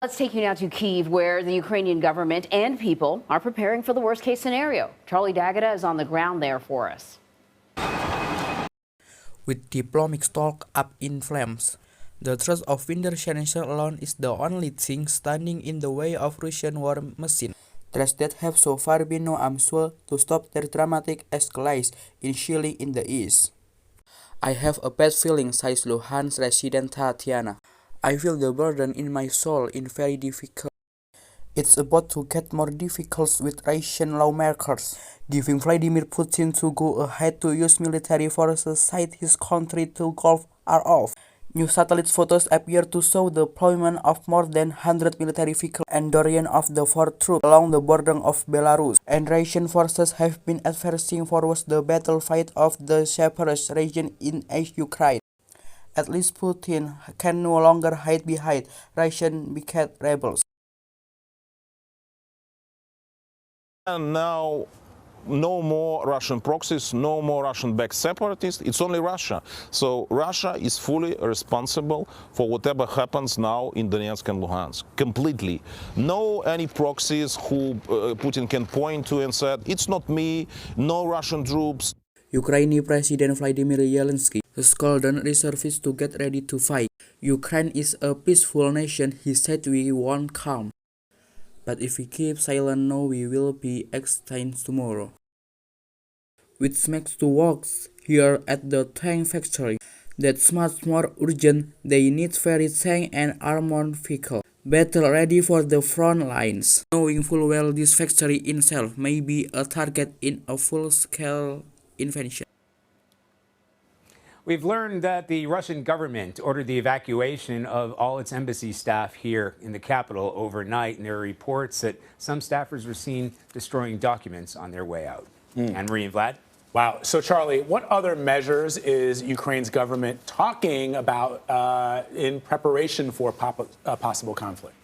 Let's take you now to Kyiv, where the Ukrainian government and people are preparing for the worst-case scenario. Charlie D'Agata is on the ground there for us. With diplomatic talk up in flames, the threat of winter sanctions alone is the only thing standing in the way of Russian war machine. Threats that have so far been no answer to stop their dramatic escalation, initially in the east. I have a bad feeling, says Luhansk resident Tatiana. I feel the burden in my soul in very difficult. It's about to get more difficult with Russian lawmakers, giving Vladimir Putin to go ahead to use military forces side his country to Gulf are off. New satellite photos appear to show the deployment of more than 100 military vehicles and dozens of the four troops along the border of Belarus. And Russian forces have been advancing forward the battlefield of the separatist region in East Ukraine. At least Putin can no longer hide behind Russian wicked rebels. And now, no more Russian proxies, no more Russian-backed separatists, it's only Russia. So Russia is fully responsible for whatever happens now in Donetsk and Luhansk, completely. No any proxies who Putin can point to and said, it's not me, no Russian troops. Ukrainian President Vladimir Zelensky has called on reservists to get ready to fight. Ukraine is a peaceful nation, he said. We won't come. But if we keep silent now, we will be extinct tomorrow. Which makes two works here at the tank factory. That's much more urgent. They need very tank and armored vehicle, battle ready for the front lines. Knowing full well this factory itself may be a target in a full-scale invasion. We've learned that the Russian government ordered the evacuation of all its embassy staff here in the capital overnight, and there are reports that some staffers were seen destroying documents on their way out. Anne-Marie and Vlad? Wow. So, Charlie, what other measures is Ukraine's government talking about in preparation for possible conflict?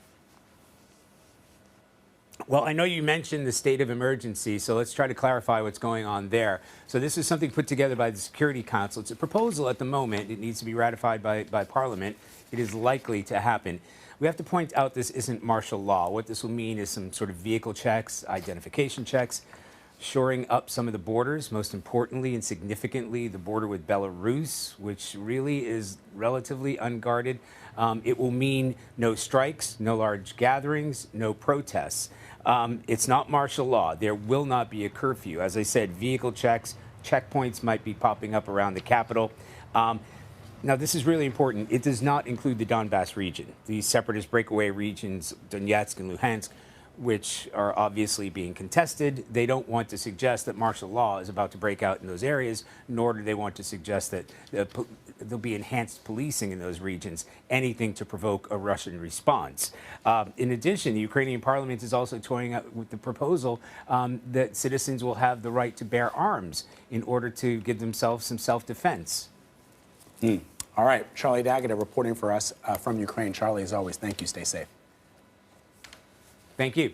Well, I know you mentioned the state of emergency, so let's try to clarify what's going on there. So this is something put together by the Security Council. It's a proposal at the moment. It needs to be ratified by Parliament. It is likely to happen. We have to point out this isn't martial law. What this will mean is some sort of vehicle checks, identification checks, shoring up some of the borders, most importantly and significantly the border with Belarus, which really is relatively unguarded. It will mean no strikes, no large gatherings, no protests. It's not martial law. There will not be a curfew. As I said, vehicle checks, checkpoints might be popping up around the capital. Now, this is really important. It does not include the Donbass region, the separatist breakaway regions, Donetsk and Luhansk, which are obviously being contested. They don't want to suggest that martial law is about to break out in those areas, nor do they want to suggest that there'll be enhanced policing in those regions, anything to provoke a Russian response. In addition, the Ukrainian parliament is also toying up with the proposal that citizens will have the right to bear arms in order to give themselves some self-defense. All right. Charlie D'Agata reporting for us from Ukraine. Charlie, as always, thank you. Stay safe. Thank you.